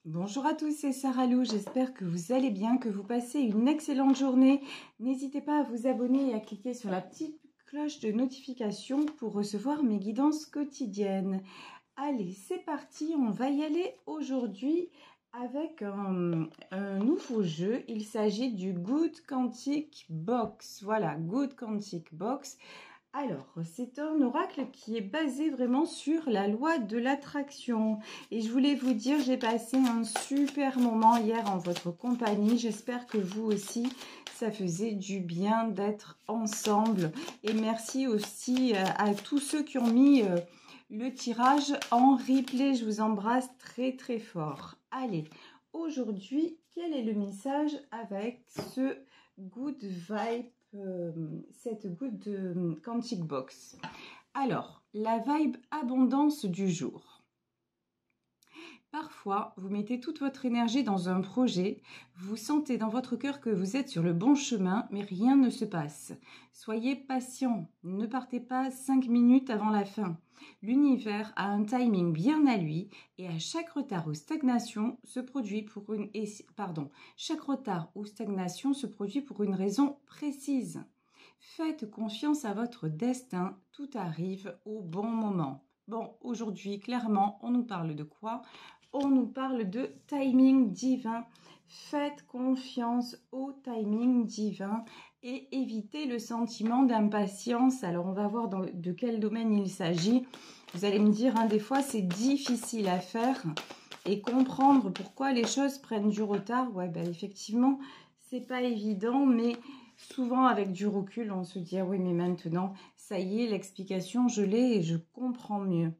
Bonjour à tous, c'est Sarah Lou, j'espère que vous allez bien, que vous passez une excellente journée. N'hésitez pas à vous abonner et à cliquer sur la petite cloche de notification pour recevoir mes guidances quotidiennes. Allez, c'est parti, on va y aller aujourd'hui avec un nouveau jeu. Il s'agit du Good Quantic Box. Voilà, Good Quantic Box. Alors, c'est un oracle qui est basé vraiment sur la loi de l'attraction. Et je voulais vous dire, j'ai passé un super moment hier en votre compagnie. J'espère que vous aussi, ça faisait du bien d'être ensemble. Et merci aussi à tous ceux qui ont mis le tirage en replay. Je vous embrasse très très fort. Allez, aujourd'hui, quel est le message avec ce Good Vibe? Cette goutte de Quantic Box. Alors, la vibe abondance du jour. Parfois, vous mettez toute votre énergie dans un projet, vous sentez dans votre cœur que vous êtes sur le bon chemin, mais rien ne se passe. Soyez patient, ne partez pas 5 minutes avant la fin. L'univers a un timing bien à lui et à chaque retard ou stagnation se produit pour une raison précise. Faites confiance à votre destin, tout arrive au bon moment. Bon, aujourd'hui, clairement, on nous parle de quoi ? On nous parle de timing divin. Faites confiance au timing divin et évitez le sentiment d'impatience. Alors, on va voir de quel domaine il s'agit. Vous allez me dire, des fois, c'est difficile à faire et comprendre pourquoi les choses prennent du retard. Ouais, effectivement, c'est pas évident, mais souvent, avec du recul, on se dit, ah oui, mais maintenant, ça y est, l'explication, je l'ai et je comprends mieux.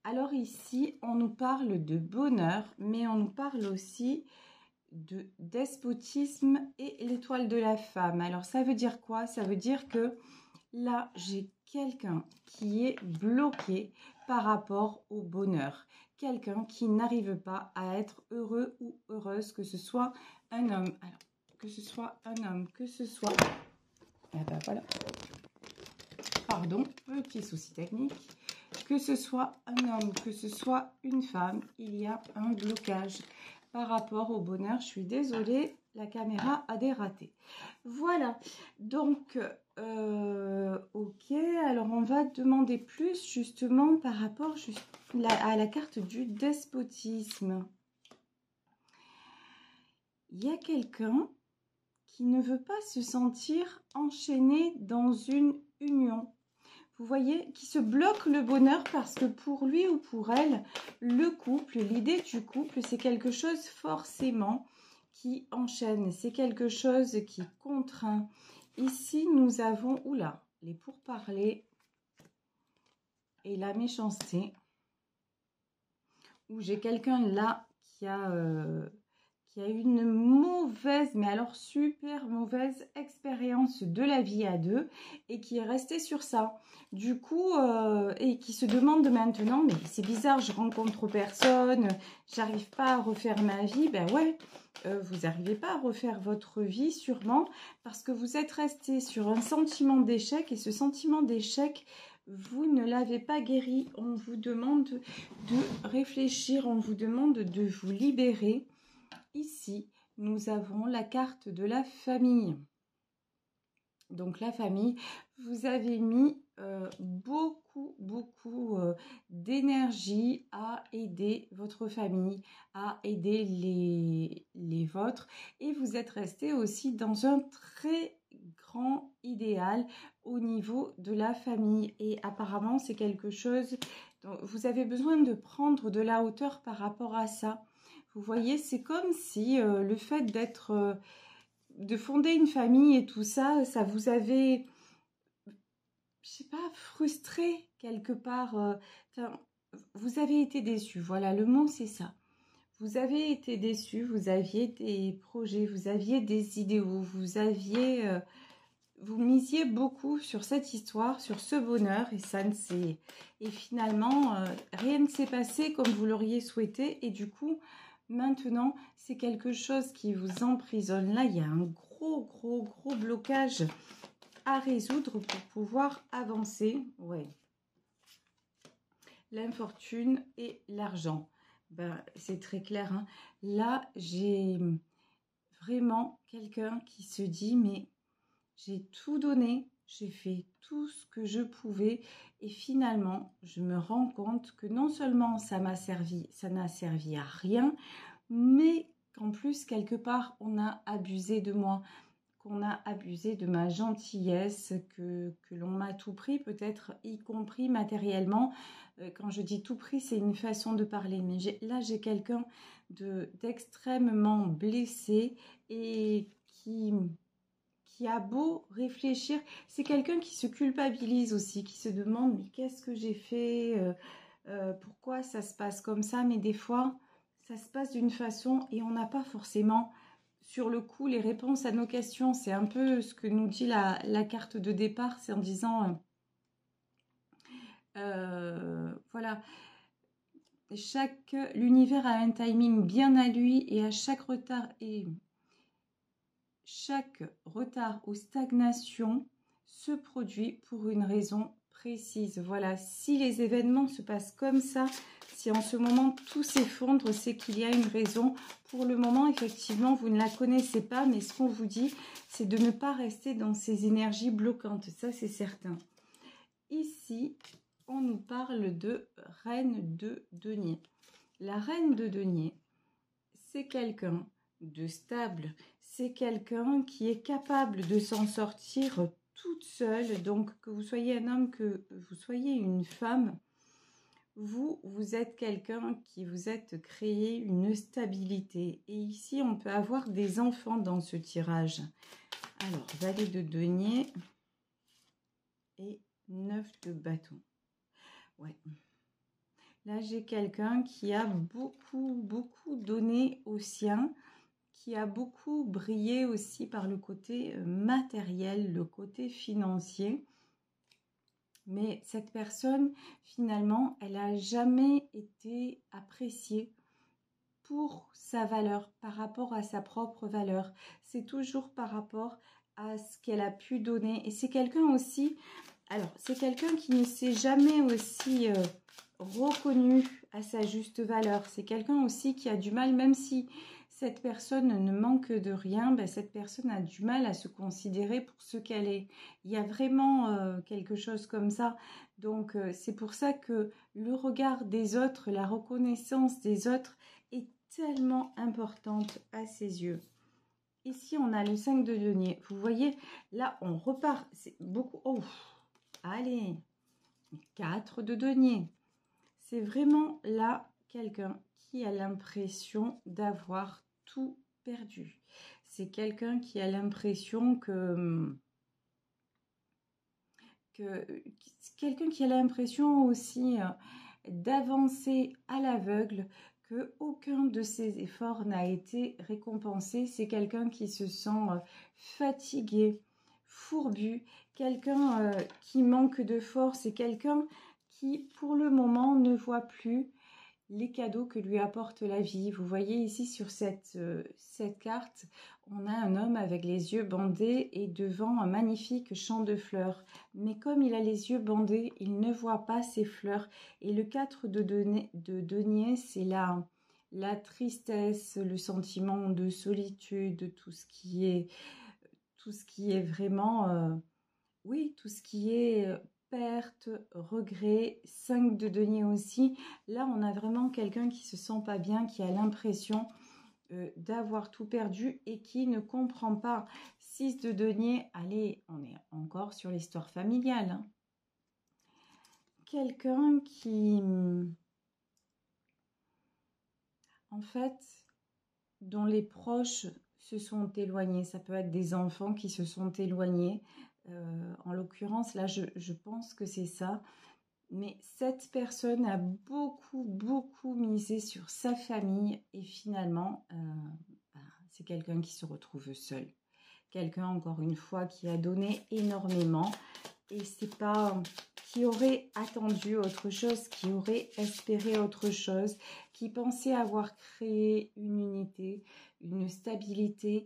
Alors ici, on nous parle de bonheur, mais on nous parle aussi de despotisme et l'étoile de la femme. Alors ça veut dire quoi? Ça veut dire que là, j'ai quelqu'un qui est bloqué par rapport au bonheur. Quelqu'un qui n'arrive pas à être heureux ou heureuse, que ce soit un homme. Alors, que ce soit un homme, que ce soit... Ah ben voilà. Pardon, petit souci technique. Que ce soit un homme, que ce soit une femme, il y a un blocage par rapport au bonheur. Je suis désolée, la caméra a dératé. Voilà, donc, ok, alors on va demander plus justement par rapport à la carte du despotisme. Il y a quelqu'un qui ne veut pas se sentir enchaîné dans une union. Vous voyez, qui se bloque le bonheur parce que pour lui ou pour elle, le couple, l'idée du couple, c'est quelque chose forcément qui enchaîne. C'est quelque chose qui contraint. Ici, nous avons, les pourparlers et la méchanceté. Où j'ai quelqu'un là qui a une mauvaise, mais alors super mauvaise expérience de la vie à deux et qui est resté sur ça. Du coup, et qui se demande maintenant, mais c'est bizarre, je rencontre personne, j'arrive pas à refaire ma vie. Ben ouais, vous n'arrivez pas à refaire votre vie sûrement parce que vous êtes resté sur un sentiment d'échec et ce sentiment d'échec, vous ne l'avez pas guéri. On vous demande de réfléchir, on vous demande de vous libérer. Ici, nous avons la carte de la famille. Donc la famille, vous avez mis beaucoup d'énergie à aider votre famille, à aider les vôtres. Et vous êtes resté aussi dans un très grand idéal au niveau de la famille. Et apparemment, c'est quelque chose dont vous avez besoin de prendre de la hauteur par rapport à ça. Vous voyez, c'est comme si le fait de fonder une famille et tout ça, ça vous avait, je sais pas, frustré quelque part. Vous avez été déçu. Voilà, le mot c'est ça. Vous avez été déçu, vous aviez des projets, vous aviez des idéaux, vous misiez beaucoup sur cette histoire, sur ce bonheur et finalement, rien ne s'est passé comme vous l'auriez souhaité et du coup, maintenant, c'est quelque chose qui vous emprisonne. Là, il y a un gros blocage à résoudre pour pouvoir avancer. Ouais. L'infortune et l'argent. Ben, c'est très clair, hein. Là, j'ai vraiment quelqu'un qui se dit, mais j'ai tout donné, j'ai fait tout ce que je pouvais et finalement, je me rends compte que non seulement ça n'a servi à rien, mais qu'en plus, quelque part, on a abusé de moi, qu'on a abusé de ma gentillesse, que l'on m'a tout pris, peut-être y compris matériellement. Quand je dis tout pris, c'est une façon de parler, mais là, j'ai quelqu'un d'extrêmement blessé et qui a beau réfléchir, c'est quelqu'un qui se culpabilise aussi, qui se demande mais qu'est-ce que j'ai fait, pourquoi ça se passe comme ça, mais des fois ça se passe d'une façon et on n'a pas forcément sur le coup les réponses à nos questions. C'est un peu ce que nous dit la carte de départ, c'est en disant voilà, l'univers a un timing bien à lui et à chaque retard ou stagnation se produit pour une raison précise. Voilà, si les événements se passent comme ça, si en ce moment tout s'effondre, c'est qu'il y a une raison. Pour le moment, effectivement, vous ne la connaissez pas, mais ce qu'on vous dit, c'est de ne pas rester dans ces énergies bloquantes. Ça, c'est certain. Ici, on nous parle de reine de denier. La reine de denier, c'est quelqu'un de stable, c'est quelqu'un qui est capable de s'en sortir toute seule. Donc, que vous soyez un homme, que vous soyez une femme, vous êtes quelqu'un qui vous êtes créé une stabilité. Et ici, on peut avoir des enfants dans ce tirage. Alors, valet de denier et 9 de bâton. Ouais. Là, j'ai quelqu'un qui a beaucoup donné au sien, qui a beaucoup brillé aussi par le côté matériel, le côté financier. Mais cette personne, finalement, elle n'a jamais été appréciée pour sa valeur, par rapport à sa propre valeur. C'est toujours par rapport à ce qu'elle a pu donner. Et c'est quelqu'un aussi, alors c'est quelqu'un qui ne s'est jamais aussi reconnu à sa juste valeur. C'est quelqu'un aussi qui a du mal, même si cette personne ne manque de rien, ben, cette personne a du mal à se considérer pour ce qu'elle est. Il y a vraiment quelque chose comme ça. Donc c'est pour ça que le regard des autres, la reconnaissance des autres est tellement importante à ses yeux. Ici, on a le 5 de denier. Vous voyez, là, on repart. C'est beaucoup. Oh, allez, 4 de denier. C'est vraiment là quelqu'un qui a l'impression d'avoir tout perdu. C'est quelqu'un qui a l'impression quelqu'un qui a l'impression aussi d'avancer à l'aveugle, que aucun de ses efforts n'a été récompensé. C'est quelqu'un qui se sent fatigué, fourbu, quelqu'un qui manque de force et quelqu'un qui, pour le moment, ne voit plus les cadeaux que lui apporte la vie. Vous voyez ici sur cette carte, on a un homme avec les yeux bandés et devant un magnifique champ de fleurs. Mais comme il a les yeux bandés, il ne voit pas ces fleurs. Et le 4 de denier, c'est la tristesse, le sentiment de solitude, tout ce qui est vraiment, oui, tout ce qui est perte, regret, 5 de denier aussi. Là, on a vraiment quelqu'un qui se sent pas bien, qui a l'impression d'avoir tout perdu et qui ne comprend pas. 6 de denier, allez, on est encore sur l'histoire familiale. Hein. Quelqu'un qui, en fait, dont les proches se sont éloignés. Ça peut être des enfants qui se sont éloignés. En l'occurrence, là, je pense que c'est ça. Mais cette personne a beaucoup misé sur sa famille et finalement, c'est quelqu'un qui se retrouve seul. Quelqu'un, encore une fois, qui a donné énormément et c'est pas qui aurait attendu autre chose, qui aurait espéré autre chose, qui pensait avoir créé une unité, une stabilité,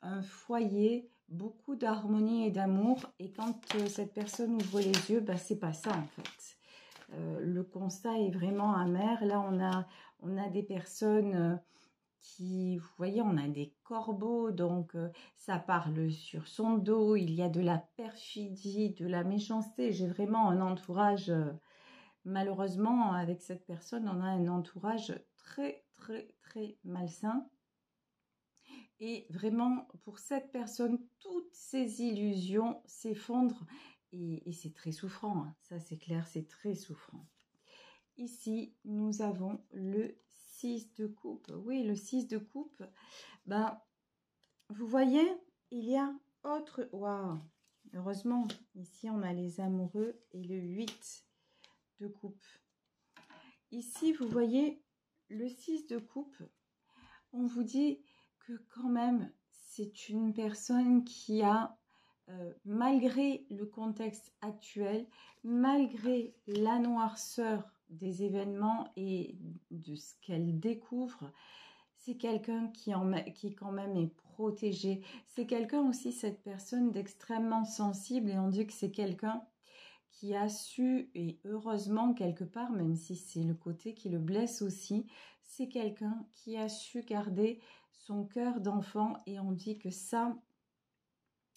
un foyer, beaucoup d'harmonie et d'amour. Et quand cette personne ouvre les yeux, c'est pas ça en fait. Le constat est vraiment amer. Là, On a des personnes qui, vous voyez, on a des corbeaux, donc ça parle sur son dos. Il y a de la perfidie, de la méchanceté. J'ai vraiment un entourage, malheureusement, avec cette personne, on a un entourage très, très, très malsain. Et vraiment, pour cette personne, toutes ses illusions s'effondrent et c'est très souffrant. Hein. Ça, c'est clair, c'est très souffrant. Ici, nous avons le 6 de coupe. Oui, le 6 de coupe. Ben, vous voyez, il y a autre... Waouh! Heureusement, ici, on a les amoureux et le 8 de coupe. Ici, vous voyez, le 6 de coupe, on vous dit que quand même, c'est une personne qui a, malgré le contexte actuel, malgré la noirceur des événements et de ce qu'elle découvre, c'est quelqu'un qui quand même est protégé. C'est quelqu'un aussi, cette personne, d'extrêmement sensible, et on dit que c'est quelqu'un qui a su, et heureusement quelque part, même si c'est le côté qui le blesse aussi, c'est quelqu'un qui a su garder son cœur d'enfant, et on dit que ça,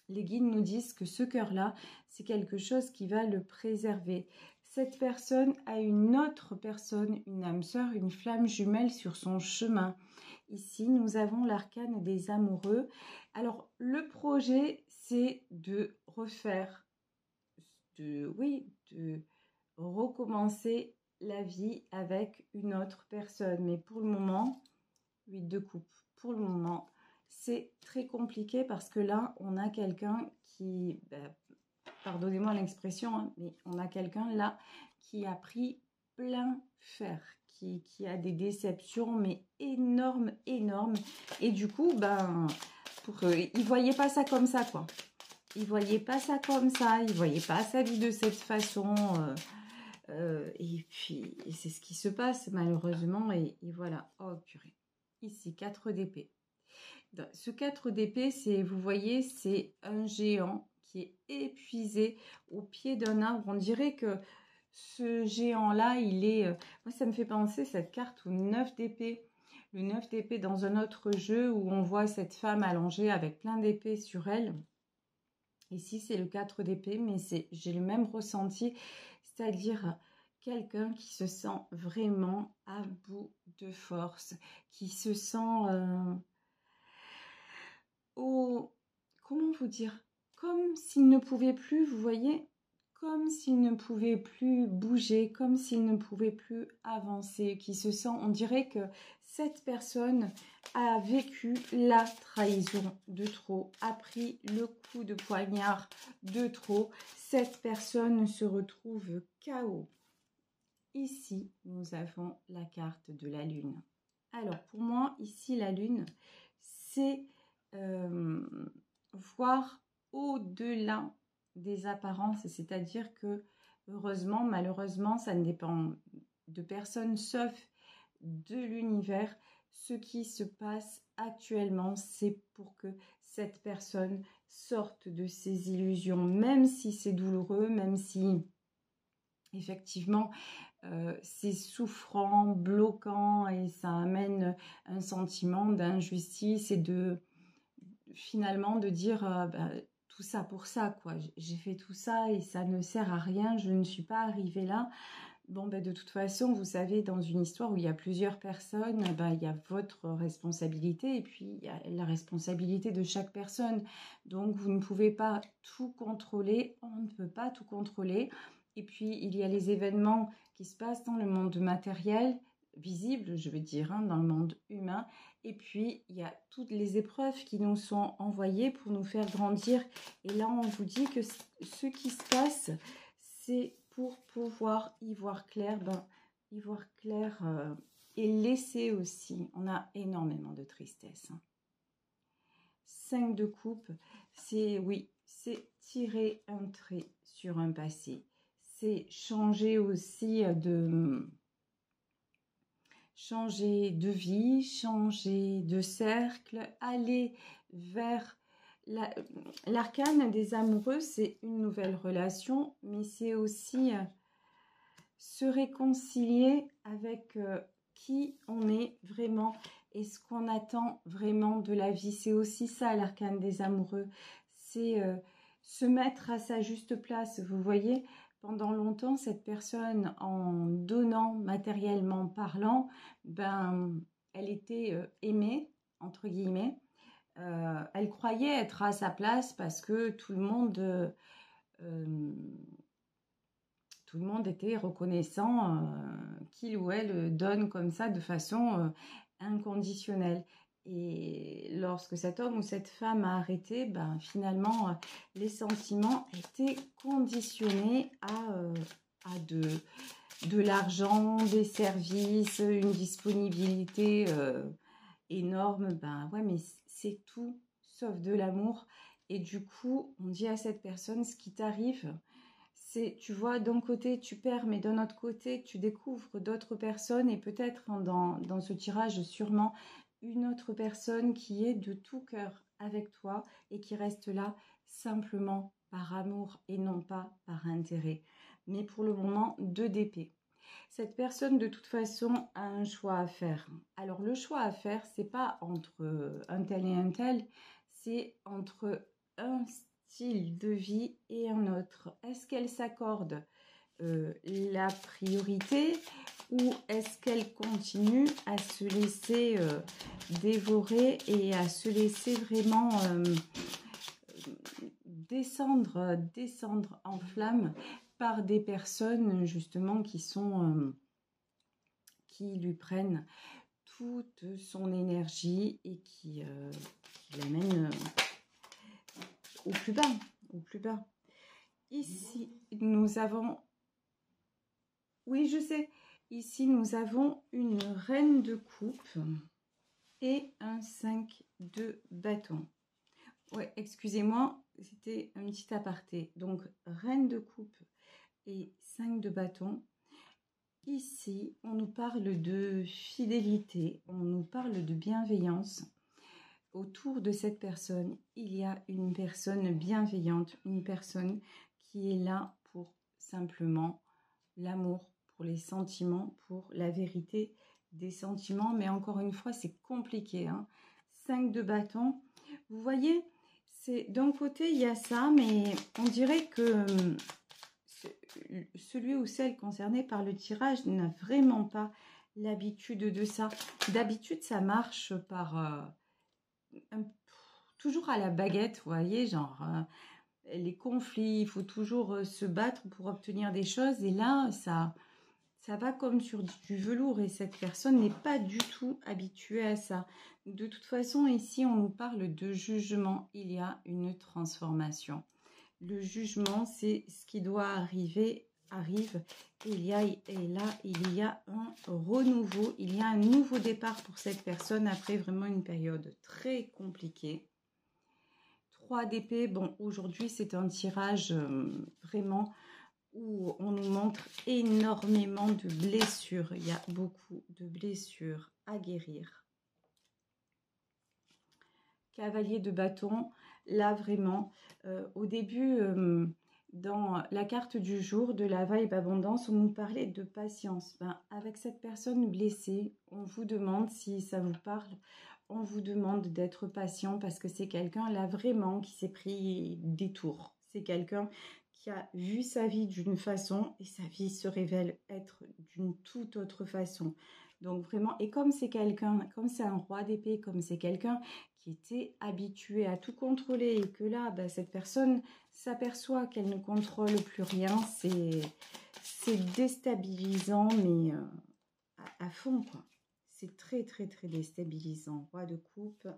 les guides nous disent que ce cœur-là, c'est quelque chose qui va le préserver. Cette personne a une autre personne, une âme sœur, une flamme jumelle sur son chemin. Ici, nous avons l'arcane des amoureux. Alors, le projet, c'est de refaire, de recommencer la vie avec une autre personne. Mais pour le moment, 8 de coupe, pour le moment, c'est très compliqué parce que là, on a quelqu'un qui, pardonnez-moi l'expression, hein, mais on a quelqu'un là qui a pris plein fer, qui a des déceptions, mais énormes, énormes. Et du coup, il ne voyait pas ça comme ça, quoi. Il voyait pas ça comme ça, il voyait pas sa vie de cette façon. Et puis, c'est ce qui se passe malheureusement. Et voilà, oh purée. Ici, 4 d'épée. Ce 4 d'épée, vous voyez, c'est un géant qui est épuisé au pied d'un arbre. On dirait que ce géant-là, il est... moi, ça me fait penser cette carte au 9 d'épée. Le 9 d'épée dans un autre jeu où on voit cette femme allongée avec plein d'épées sur elle. Ici, c'est le 4 d'épée, mais j'ai le même ressenti, c'est-à-dire quelqu'un qui se sent vraiment à bout de force, qui se sent comment vous dire, comme s'il ne pouvait plus, vous voyez, comme s'il ne pouvait plus bouger, comme s'il ne pouvait plus avancer, qui se sent, on dirait que cette personne a vécu la trahison de trop, a pris le coup de poignard de trop. Cette personne se retrouve KO. Ici, nous avons la carte de la lune. Alors, pour moi, ici, la lune, c'est voir au-delà des apparences, c'est-à-dire que, heureusement, malheureusement, ça ne dépend de personne sauf de l'univers. Ce qui se passe actuellement, c'est pour que cette personne sorte de ses illusions, même si c'est douloureux, même si effectivement c'est souffrant, bloquant et ça amène un sentiment d'injustice et finalement de dire tout ça pour ça, quoi. J'ai fait tout ça et ça ne sert à rien, je ne suis pas arrivée là. Bon, de toute façon, vous savez, dans une histoire où il y a plusieurs personnes, il y a votre responsabilité et puis il y a la responsabilité de chaque personne. Donc, vous ne pouvez pas tout contrôler, on ne peut pas tout contrôler. Et puis, il y a les événements qui se passent dans le monde matériel, visible, je veux dire, hein, dans le monde humain. Et puis, il y a toutes les épreuves qui nous sont envoyées pour nous faire grandir. Et là, on vous dit que ce qui se passe, c'est pour pouvoir y voir clair, et laisser aussi. On a énormément de tristesse. 5 de coupe, c'est tirer un trait sur un passé. C'est changer aussi changer de vie, changer de cercle, aller vers l'arcane des amoureux, c'est une nouvelle relation, mais c'est aussi se réconcilier avec qui on est vraiment et ce qu'on attend vraiment de la vie. C'est aussi ça l'arcane des amoureux, c'est se mettre à sa juste place. Vous voyez, pendant longtemps, cette personne, en donnant matériellement parlant, ben, elle était aimée, entre guillemets. Elle croyait être à sa place parce que tout le monde était reconnaissant qu'il ou elle donne comme ça de façon inconditionnelle. Et lorsque cet homme ou cette femme a arrêté, ben, finalement, les sentiments étaient conditionnés à de l'argent, des services, une disponibilité énorme. Ben ouais, mais c'est tout sauf de l'amour. Et du coup, on dit à cette personne, ce qui t'arrive, c'est, tu vois, d'un côté, tu perds, mais d'un autre côté, tu découvres d'autres personnes et peut-être dans ce tirage, sûrement, une autre personne qui est de tout cœur avec toi et qui reste là simplement par amour et non pas par intérêt. Mais pour le moment, 2 d'épée. Cette personne, de toute façon, a un choix à faire. Alors, le choix à faire, c'est pas entre un tel et un tel, c'est entre un style de vie et un autre. Est-ce qu'elle s'accorde la priorité ou est-ce qu'elle continue à se laisser dévorer et à se laisser vraiment descendre en flammes par des personnes justement qui lui prennent toute son énergie et qui l'amènent au plus bas, au plus bas. Ici, nous avons... Oui, je sais. Ici, nous avons une reine de coupe et un 5 de bâton. Ouais, excusez-moi, c'était un petit aparté. Donc, reine de coupe et 5 de bâton. Ici, on nous parle de fidélité, on nous parle de bienveillance. Autour de cette personne, il y a une personne bienveillante, une personne qui est là pour simplement l'amour, pour les sentiments, pour la vérité des sentiments. Mais encore une fois, c'est compliqué. 5 de bâton. Vous voyez, c'est d'un côté, il y a ça, mais on dirait que celui ou celle concernée par le tirage n'a vraiment pas l'habitude de ça. D'habitude, ça marche par toujours à la baguette, vous voyez, genre les conflits, il faut toujours se battre pour obtenir des choses. Et là, ça va comme sur du velours et cette personne n'est pas du tout habituée à ça. De toute façon, ici, on nous parle de jugement. Il y a une transformation. Le jugement, c'est ce qui doit arrive. Et là, il y a un renouveau, il y a un nouveau départ pour cette personne après vraiment une période très compliquée. 3 d'épée, bon, aujourd'hui, c'est un tirage vraiment où on nous montre énormément de blessures. Il y a beaucoup de blessures à guérir. Cavalier de bâton, là vraiment, au début, dans la carte du jour de la vibe abondance, on nous parlait de patience. Ben, avec cette personne blessée, on vous demande si ça vous parle, on vous demande d'être patient parce que c'est quelqu'un là vraiment qui s'est pris des tours. C'est quelqu'un qui a vu sa vie d'une façon et sa vie se révèle être d'une toute autre façon. Donc vraiment, et comme c'est quelqu'un, comme c'est un roi d'épée, comme c'est quelqu'un qui était habitué à tout contrôler et que là, ben, cette personne s'aperçoit qu'elle ne contrôle plus rien, c'est déstabilisant, mais à fond, quoi. C'est très, très, très déstabilisant. Roi de coupe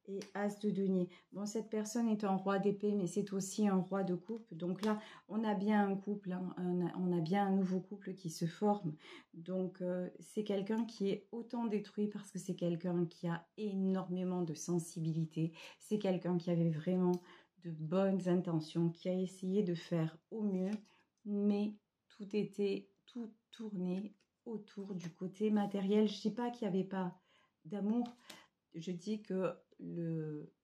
et as de denier. Bon, cette personne est un roi d'épée, mais c'est aussi un roi de coupe. Donc là, on a bien un couple, hein, on a bien un nouveau couple qui se forme. Donc, c'est quelqu'un qui est autant détruit parce que c'est quelqu'un qui a énormément de sensibilité. C'est quelqu'un qui avait vraiment de bonnes intentions, qui a essayé de faire au mieux, mais tout tourné autour du côté matériel. Je ne dis pas qu'il n'y avait pas d'amour. Je dis que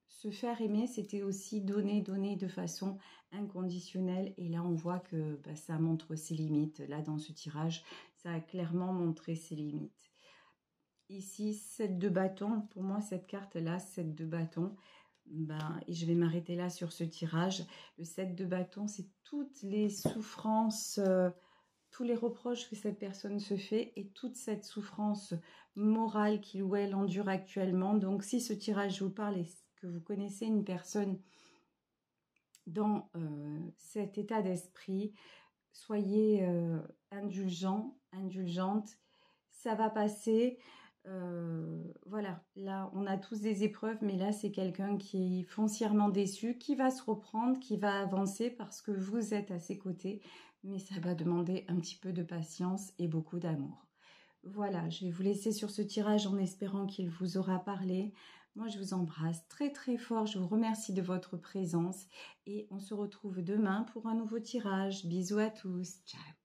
se faire aimer, c'était aussi donner de façon inconditionnelle. Et là, on voit que ça montre ses limites. Là, dans ce tirage, ça a clairement montré ses limites. ici 7 de bâton. Pour moi, cette carte-là, 7 de bâton. Et je vais m'arrêter là sur ce tirage. Le 7 de bâton, c'est toutes les souffrances, tous les reproches que cette personne se fait et toute cette souffrance morale qu'il ou elle endure actuellement. Donc, si ce tirage vous parle et que vous connaissez une personne dans cet état d'esprit, soyez indulgent, indulgente. Ça va passer. Voilà, là, on a tous des épreuves, mais là, c'est quelqu'un qui est foncièrement déçu, qui va se reprendre, qui va avancer parce que vous êtes à ses côtés, mais ça va demander un petit peu de patience et beaucoup d'amour. Voilà, je vais vous laisser sur ce tirage en espérant qu'il vous aura parlé. Moi, je vous embrasse très très fort, je vous remercie de votre présence et on se retrouve demain pour un nouveau tirage. Bisous à tous, ciao.